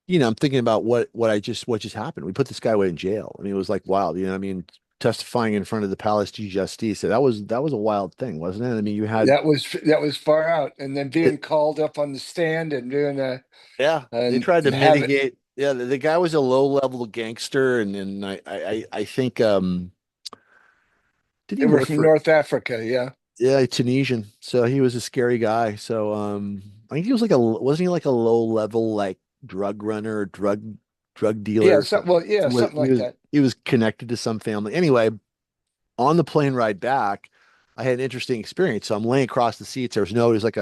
[SPEAKER 1] I'm thinking about what just happened. We put this guy away in jail. I mean, it was like wild, I mean, testifying in front of the Palace de Justice. So that was a wild thing, wasn't it? I mean, you had
[SPEAKER 2] that was far out, and then being
[SPEAKER 1] it,
[SPEAKER 2] called up on the stand and doing a
[SPEAKER 1] yeah, they tried to
[SPEAKER 2] and have it.
[SPEAKER 1] mitigate. Yeah, the guy was a low-level gangster, and I think did he
[SPEAKER 2] They were
[SPEAKER 1] work
[SPEAKER 2] from
[SPEAKER 1] for
[SPEAKER 2] North Africa. Yeah,
[SPEAKER 1] yeah, Tunisian. So he was a scary guy. So I think he was wasn't he like a low-level like drug runner, drug dealer
[SPEAKER 2] yeah,
[SPEAKER 1] or something?
[SPEAKER 2] well, yeah,
[SPEAKER 1] He was
[SPEAKER 2] something
[SPEAKER 1] he
[SPEAKER 2] like
[SPEAKER 1] was
[SPEAKER 2] that.
[SPEAKER 1] he was connected to some family. Anyway, on the plane ride back, I had an interesting experience. So I'm laying across the seats. There's like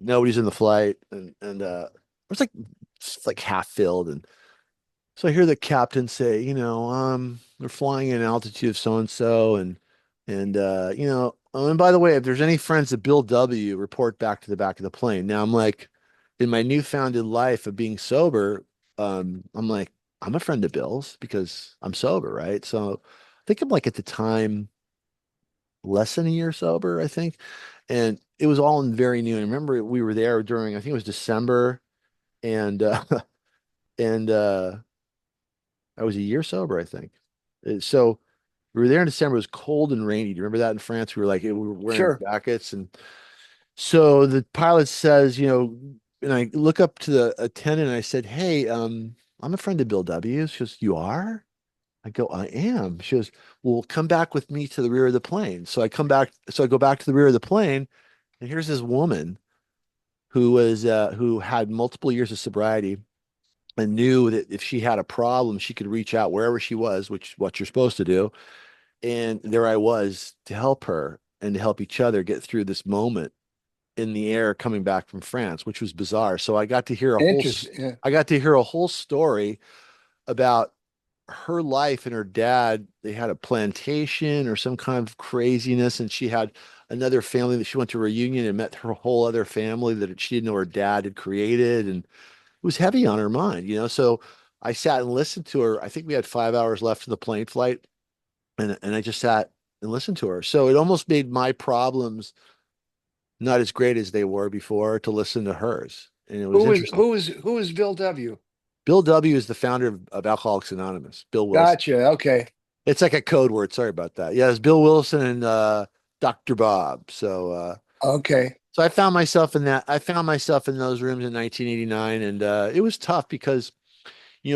[SPEAKER 1] nobody's in the flight, and it was like it's like half filled. And so I hear the captain say, we're flying at an altitude of so and so, and by the way, if there's any friends of Bill W, report back to the back of the plane. Now I'm like, in my newfounded life of being sober, I'm like, I'm a friend of Bill's because I'm sober, right? So I think I'm like at the time less than a year sober, I think. And it was all in very new. And I remember we were there during, I think it was December, and and I was a year sober, I think. So we were there in December. It was cold and rainy. Do you remember that in France? We were like, we were wearing
[SPEAKER 2] Sure.
[SPEAKER 1] jackets. And so the pilot says, and I look up to the attendant and I said, "Hey, I'm a friend of Bill W." She goes, "You are?" I go, "I am." She goes, "Well, come back with me to the rear of the plane." So I come back, so I go back to the rear of the plane, and here's this woman who had multiple years of sobriety and knew that if she had a problem, she could reach out wherever she was, which what you're supposed to do. And there I was to help her and to help each other get through this moment in the air coming back from France, which was bizarre. So
[SPEAKER 2] Interesting. Yeah.
[SPEAKER 1] I got to hear a whole story about her life and her dad. They had a plantation or some kind of craziness, and she had another family that she went to a reunion and met her whole other family that she didn't know her dad had created, and it was heavy on her mind. So I sat and listened to her. I think we had 5 hours left of the plane flight, and I just sat and listened to her. So it almost made my problems not as great as they were before to listen to hers. And it was
[SPEAKER 2] Who was
[SPEAKER 1] interesting.
[SPEAKER 2] who was who was Bill W?
[SPEAKER 1] Bill W. is the founder of Alcoholics Anonymous, Bill Wilson.
[SPEAKER 2] Gotcha. Okay.
[SPEAKER 1] It's like a code word. Sorry about that. Yeah, it's Bill Wilson and Dr. Bob.
[SPEAKER 2] Okay.
[SPEAKER 1] So I found myself in that. I found myself in those rooms in 1989, and it was tough because,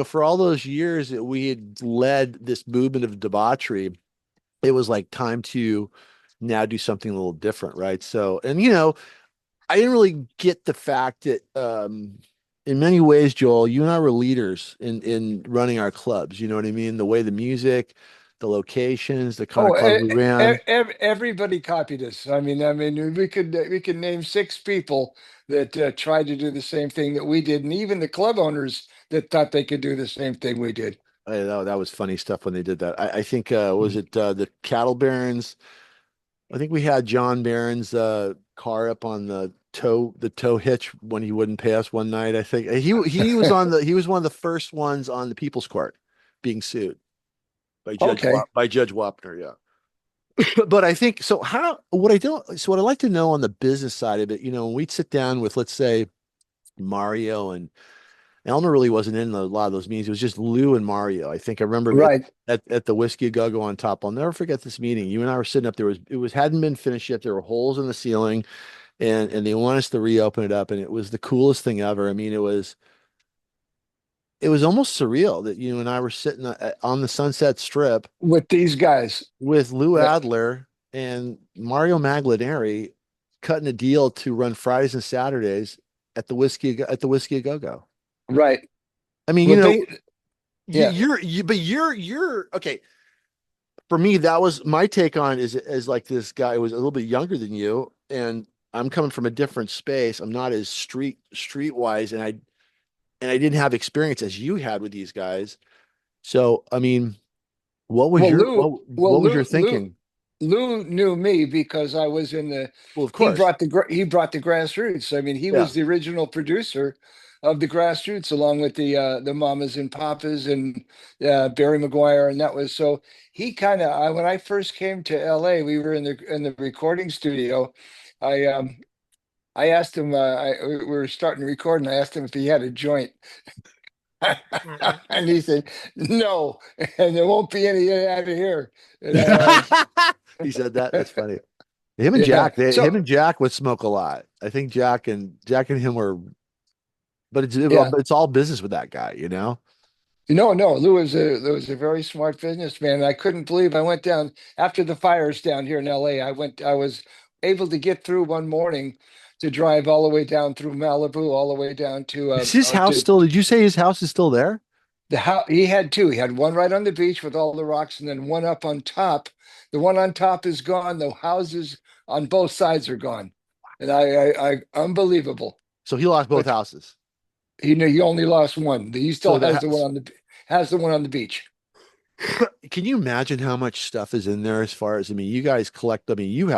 [SPEAKER 1] for all those years that we had led this movement of debauchery, it was like time to now do something a little different, right? So, and I didn't really get the fact that in many ways, Joel, you and I were leaders in running our clubs. You know what I mean? The way the music, the locations, the kind of
[SPEAKER 2] Oh,
[SPEAKER 1] clubs we ran.
[SPEAKER 2] everybody copied us. I mean, we could name six people that tried to do the same thing that we did, and even the club owners that thought they could do the same thing we did.
[SPEAKER 1] That was funny stuff when they did that. I think was
[SPEAKER 2] Mm.
[SPEAKER 1] it the cattle barons? I think we had John Barron's car up on the tow hitch when he wouldn't pay us one night. I think he was one of the first ones on the People's Court being sued
[SPEAKER 2] Okay,
[SPEAKER 1] by Judge Wapner. Yeah. But I think so. What I like to know on the business side of it, when we'd sit down with, let's say, Mario, and Elmer really wasn't in a lot of those meetings. It was just Lou and Mario. I think I remember
[SPEAKER 2] right.
[SPEAKER 1] at the Whiskey A Go Go on top. I'll never forget this meeting. You and I were sitting up there. It was hadn't been finished yet. There were holes in the ceiling, and they want us to reopen it up. And it was the coolest thing ever. I mean, it was almost surreal that you and I were sitting on the Sunset Strip
[SPEAKER 2] With these guys.
[SPEAKER 1] with Lou
[SPEAKER 2] Uh,
[SPEAKER 1] Adler and Mario Maglinari cutting a deal to run Fridays and Saturdays at the Whiskey A Go Go.
[SPEAKER 2] right.
[SPEAKER 1] I mean,
[SPEAKER 2] Well, they, yeah.
[SPEAKER 1] but you're okay. For me, that was my take on is like this guy who was a little bit younger than you, and I'm coming from a different space. I'm not as streetwise, and I didn't have experience as you had with these guys. So, I mean, what was
[SPEAKER 2] Well,
[SPEAKER 1] your
[SPEAKER 2] Lou.
[SPEAKER 1] what
[SPEAKER 2] Well,
[SPEAKER 1] what was your thinking?
[SPEAKER 2] Lou knew me because I was in the.
[SPEAKER 1] Well, of course.
[SPEAKER 2] He brought the grassroots. I mean, he
[SPEAKER 1] Yeah.
[SPEAKER 2] was the original producer of the grassroots, along with the Mamas and Papas and Barry McGuire, and that was so. He kind of. When I first came to L.A., we were in the recording studio. I asked him. We were starting to record, and I asked him if he had a joint, and he said no, and there won't be any out of here. And
[SPEAKER 1] He said that. That's funny. Him and
[SPEAKER 2] yeah.
[SPEAKER 1] Jack,
[SPEAKER 2] So
[SPEAKER 1] him and Jack would smoke a lot. I think Jack and him were, but
[SPEAKER 2] yeah.
[SPEAKER 1] it's all business with that guy, you know?
[SPEAKER 2] No, no, Lou was a very smart businessman. I couldn't believe I went down after the fires down here in LA. I was able to get through one morning to drive all the way down through Malibu, all the way down
[SPEAKER 1] Is his house still, did you say his house is still there?
[SPEAKER 2] the house. He had two. He had one right on the beach with all the rocks, and then one up on top. The one on top is gone. The houses on both sides are gone, and I unbelievable.
[SPEAKER 1] So he lost both
[SPEAKER 2] But
[SPEAKER 1] houses.
[SPEAKER 2] he only lost one. He still
[SPEAKER 1] So the
[SPEAKER 2] has the one
[SPEAKER 1] house,
[SPEAKER 2] on the beach.
[SPEAKER 1] can you imagine how much stuff is in there as far as, I mean, you guys collect, I mean, you have